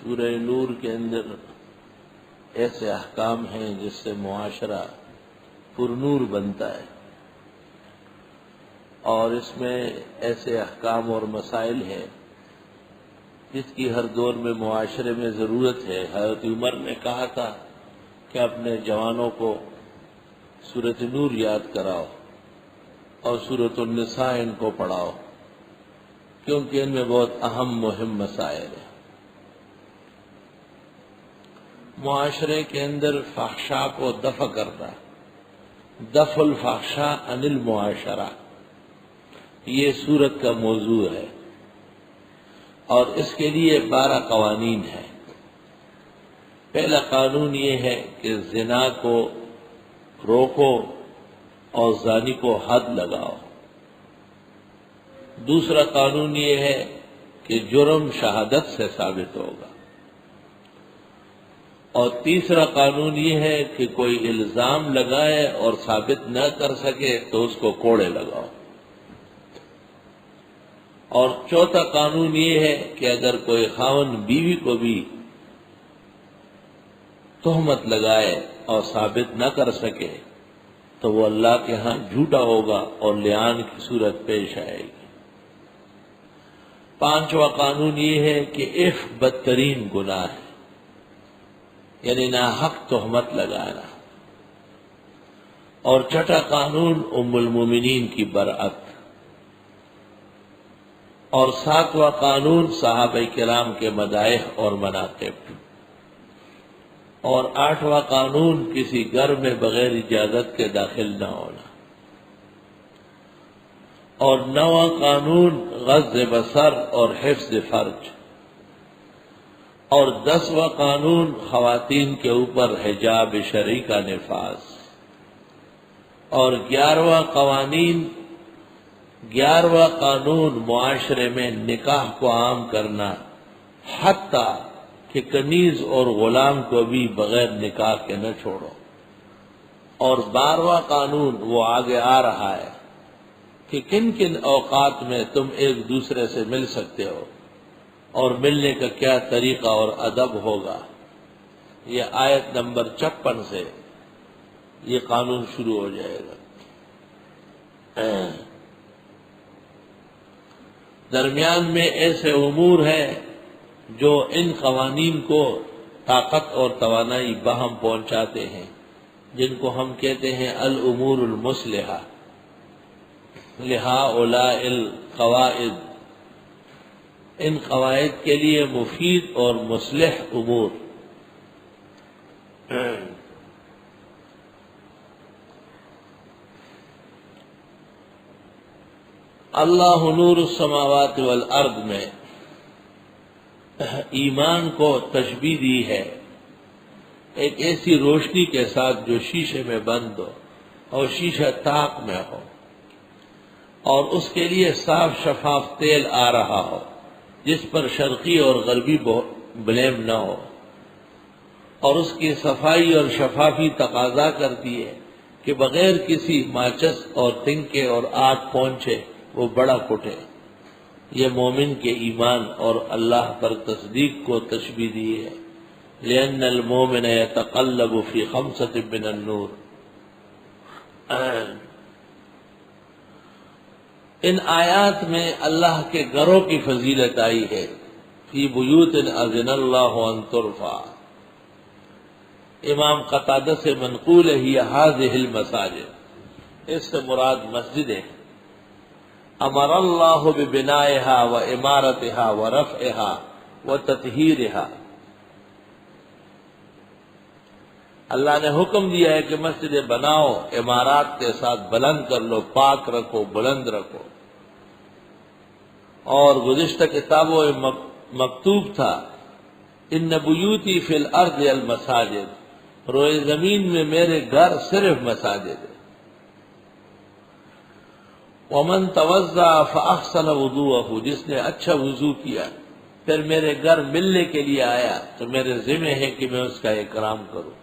سورہ نور کے اندر ایسے احکام ہیں جس سے معاشرہ پرنور بنتا ہے، اور اس میں ایسے احکام اور مسائل ہیں جس کی ہر دور میں معاشرے میں ضرورت ہے۔ حضرت عمر نے کہا تھا کہ اپنے جوانوں کو سورۃ نور یاد کراؤ اور سورۃ النساء ان کو پڑھاؤ، کیونکہ ان میں بہت اہم مہم مسائل ہیں۔ معاشرے کے اندر فحشاء کو دفع کرنا، دفع الفحشاء عن المعاشرہ، یہ سورت کا موضوع ہے، اور اس کے لیے 12 قوانین ہیں۔ پہلا قانون یہ ہے کہ زنا کو روکو اور زانی کو حد لگاؤ۔ دوسرا قانون یہ ہے کہ جرم شہادت سے ثابت ہوگا، اور تیسرا قانون یہ ہے کہ کوئی الزام لگائے اور ثابت نہ کر سکے تو اس کو کوڑے لگاؤ، اور چوتھا قانون یہ ہے کہ اگر کوئی خاوند بیوی کو بھی تہمت لگائے اور ثابت نہ کر سکے تو وہ اللہ کے ہاں جھوٹا ہوگا اور لعان کی صورت پیش آئے گی۔ پانچواں قانون یہ ہے کہ عفق بدترین گناہ ہے، یعنی ناحق تہمت لگانا، اور چھٹا قانون ام المومنین کی برأت، اور ساتواں قانون صحابہ کرام کے مدائح اور مناقب، اور آٹھواں قانون کسی گھر میں بغیر اجازت کے داخل نہ ہونا، اور نواں قانون غض بصر اور حفظ فرج، اور 10واں قانون خواتین کے اوپر حجاب شرعی کا نفاذ، اور 11واں قانون معاشرے میں نکاح کو عام کرنا، حتیٰ کہ کنیز اور غلام کو بھی بغیر نکاح کے نہ چھوڑو، اور 12واں قانون وہ آگے آ رہا ہے کہ کن کن اوقات میں تم ایک دوسرے سے مل سکتے ہو اور ملنے کا کیا طریقہ اور ادب ہوگا۔ یہ آیت نمبر 56 سے یہ قانون شروع ہو جائے گا۔ درمیان میں ایسے امور ہیں جو ان قوانین کو طاقت اور توانائی باہم پہنچاتے ہیں، جن کو ہم کہتے ہیں الامور المصلحہ، لہؤلاء القواعد، ان قواعد کے لیے مفید اور مصلح امور۔ اللہ نور السماوات والارض میں ایمان کو تشبیہ دی ہے ایک ایسی روشنی کے ساتھ جو شیشے میں بند ہو اور شیشہ طاق میں ہو، اور اس کے لیے صاف شفاف تیل آ رہا ہو جس پر شرقی اور غربی بلیم نہ ہو، اور اس کی صفائی اور شفافی تقاضا کرتی ہے کہ بغیر کسی ماچس اور تنکے اور آگ پہنچے وہ بڑا کٹے۔ یہ مومن کے ایمان اور اللہ پر تصدیق کو تشبیہ دی ہے، لأن المومن يتقلب في 5 من النور۔ ان آیات میں اللہ کے گھروں کی فضیلت آئی ہے، فی بیوت اذن اللہ ان ترفع۔ امام قتادہ سے منقول ہے ہی هذه المساجد، اس سے مراد مسجد ہے۔ امر اللہ ببنائها وعمارتها ورفعها وتطہیرها، اللہ نے حکم دیا ہے کہ مسجدیں بناؤ، عمارات کے ساتھ بلند کر لو، پاک رکھو، بلند رکھو۔ اور گزشتہ کتابوں میں مکتوب تھا ان بیوتی فی الارض المساجد، روئے زمین میں میرے گھر صرف مساجد ہے۔ ومن توضأ فاحسن وضوءه، جس نے اچھا وضو کیا پھر میرے گھر ملنے کے لیے آیا تو میرے ذمہ ہے کہ میں اس کا اکرام کروں۔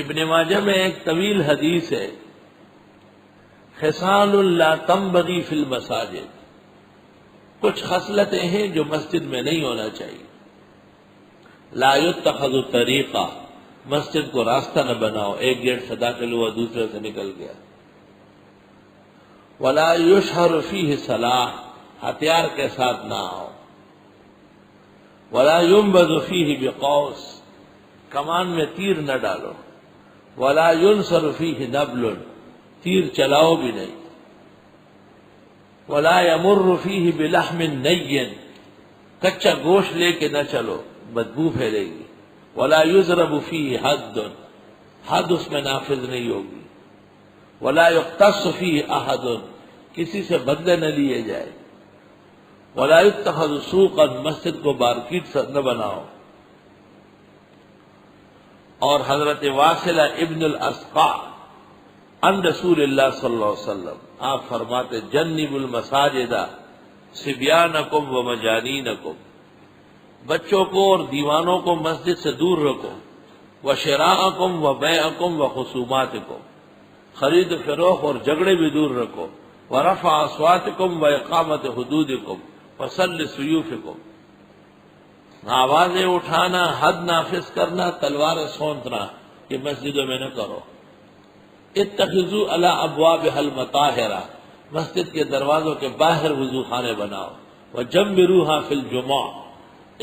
ابن ماجہ میں ایک طویل حدیث ہے، خصال لا تنبغی فی المساجد، کچھ خصلتیں ہیں جو مسجد میں نہیں ہونا چاہیے. لا یتخذ طریقہ، مسجد کو راستہ نہ بناؤ، ایک گیٹ سے داخل ہوا دوسرے سے نکل گیا. ولا یشہر فیہ سلاح، ہتھیار کے ساتھ نہ آؤ. ولا ينبذ فیہ بقوس، کمان میں تیر نہ ڈالو. ولا ينصر فیہ نبل، تیر چلاؤ بھی نہیں. ولا يمر فیہ بلحم نی، کچا گوشت لے کے نہ چلو، بدبو پھیلے گی. ولا یضرب فیہ حد، حد اس میں نافذ نہیں ہوگی. ولا یقتص فیہ احد، کسی سے بدلے نہ لیے جائے. ولا یتخذ سوقا، مسجد کو مارکیٹ نہ بناؤ. اور حضرت واصلہ ابن الاسقع عن رسول اللہ صلی اللہ علیہ وسلم، آپ فرماتے جنبوا المساجد صبیانکم و مجانینکم، بچوں کو اور دیوانوں کو مسجد سے دور رکھو. وشراءکم و بیعکم و خصوماتکم، خرید و فروخت اور جھگڑے بھی دور رکھو. ورفع اصواتکم و اقامت حدودکم وسل سیوفکم، آوازیں اٹھانا، حد نافذ کرنا، تلواریں سونتنا، یہ مسجدوں میں نہ کرو. اتخذوا علی ابوابها المطاہر، مسجد کے دروازوں کے باہر وضو خانے بناؤ. وجمروها فی الجمعہ،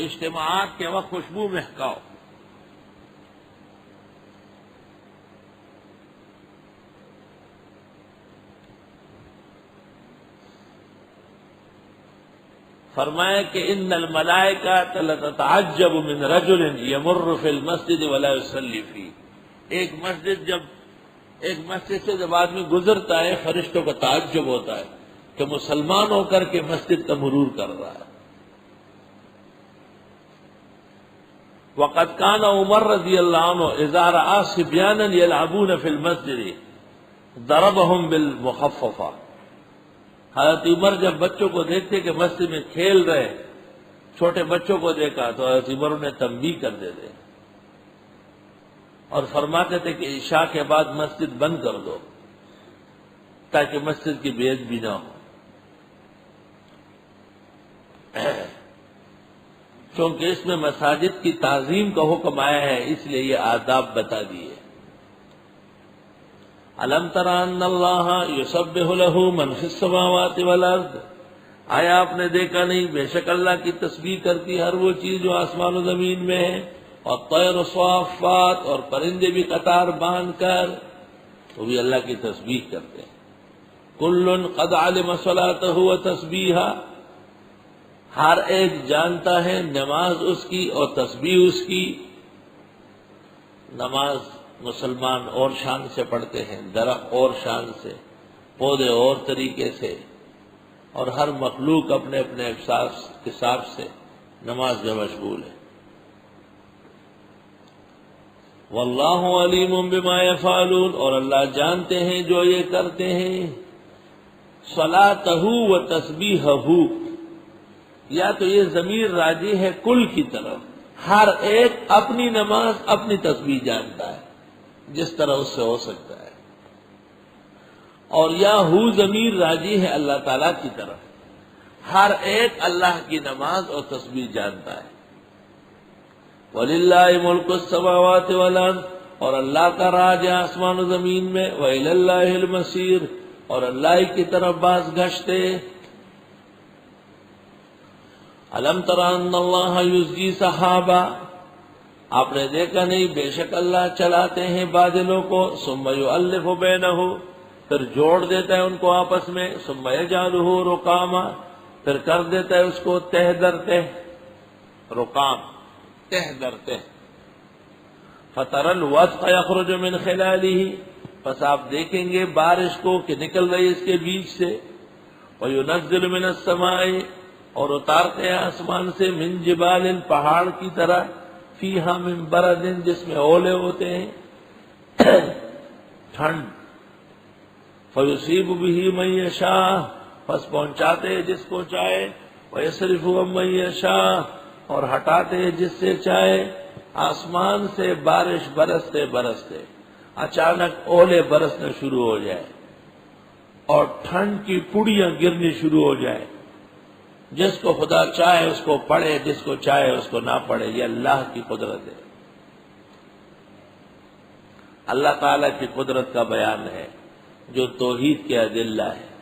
اجتماعات کے وقت خوشبو مہکاؤ. فرمایا کہ ان الملائکۃ لتتعجب من رجل یمر فی المسجد ولا یصلی فیہ، ایک مسجد سے جب آدمی گزرتا ہے فرشتوں کا تعجب ہوتا ہے کہ مسلمان ہو کر کے مسجد کا مرور کر رہا ہے. وقد کان عمر رضی اللہ عنہ اذا رأى صبیانا یلعبون فی المسجد ضربهم بالمخففہ، حضرت عمر جب بچوں کو دیکھتے کہ مسجد میں کھیل رہے، چھوٹے بچوں کو دیکھا تو حضرت عمر انہیں تنبیہ کر دیتے اور فرماتے تھے کہ عشاء کے بعد مسجد بند کر دو تاکہ مسجد کی بے ادبی نہ ہو. چونکہ اس میں مساجد کی تعظیم کا حکم آیا ہے، اس لیے یہ آداب بتا دیے. الم تر ان اللہ یسبح له من فی السماوات والارض، آیا آپ نے دیکھا نہیں بے شک اللہ کی تسبیح کرتی ہر وہ چیز جو آسمان و زمین میں ہے. اور طیر صافات، اور پرندے بھی قطار باندھ کر وہ بھی اللہ کی تسبیح کرتے ہیں. کل قد علم صلاته وتسبیحہ، ہر ایک جانتا ہے نماز اس کی اور تسبیح اس کی. نماز مسلمان اور شان سے پڑھتے ہیں، درخت اور شان سے، پودے اور طریقے سے، اور ہر مخلوق اپنے اپنے حساب سے نماز میں مشغول ہے. واللہ علیم بما یفعلون، اور اللہ جانتے ہیں جو یہ کرتے ہیں. صلاتہ و تسبیحہ، یا تو یہ ضمیر راجی ہے کل کی طرف، ہر ایک اپنی نماز اپنی تسبیح جانتا ہے جس طرح اس سے ہو سکتا ہے. اور یا ہو ضمیر راجی ہے اللہ تعالیٰ کی طرف، ہر ایک اللہ کی نماز اور تسبیح جانتا ہے. وَلِلَّهِ مُلْكُ السَّمَاوَاتِ وَالْأَرْضِ، اور اللہ کا راج ہے آسمان و زمین میں. وَإِلَى اللَّهِ الْمَصِيرُ، اور اللہ کی طرف باز گشتے. أَلَمْ تَرَ أَنَّ اللَّهَ يُزْجِي سَحَابًا، آپ نے دیکھا نہیں بے شک اللہ چلاتے ہیں بادلوں کو. ثُمَّ يُؤَلِّفُ بَيْنَهُ، پھر جوڑ دیتا ہے ان کو آپس میں. ثُمَّ يَجْعَلُهُ رُقَامًا، پھر کر دیتا ہے اس کو تہ در تہ، رقام تہ در تہ. فَتَرَى الْوَدْقَ يَخْرُجُ مِنْ خِلَالِهِ، پس آپ دیکھیں گے بارش کو کہ نکل رہی اس کے بیچ سے. وَيُنَزِّلُ مِنَ السَّمَاءِ، اور اتارتے ہیں آسمان سے. من جبال، پہاڑ کی طرح. فیہا من برد، جس میں اولے ہوتے ہیں ٹھنڈ. فَيُصِيبُ بِهِ مَن يَشَاءُ، پس پہنچاتے ہیں جس کو چاہے. وَيَصْرِفُ عَن مَن يَشَاءُ، اور ہٹاتے ہیں جس سے چاہے. آسمان سے بارش برستے برستے اچانک اولے برسنا شروع ہو جائے اور ٹھنڈ کی پڑیاں گرنی شروع ہو جائے. جس کو خدا چاہے اس کو پڑھے، جس کو چاہے اس کو نہ پڑھے، یہ اللہ کی قدرت ہے، اللہ تعالیٰ کی قدرت کا بیان ہے جو توحید کے ادلہ ہے۔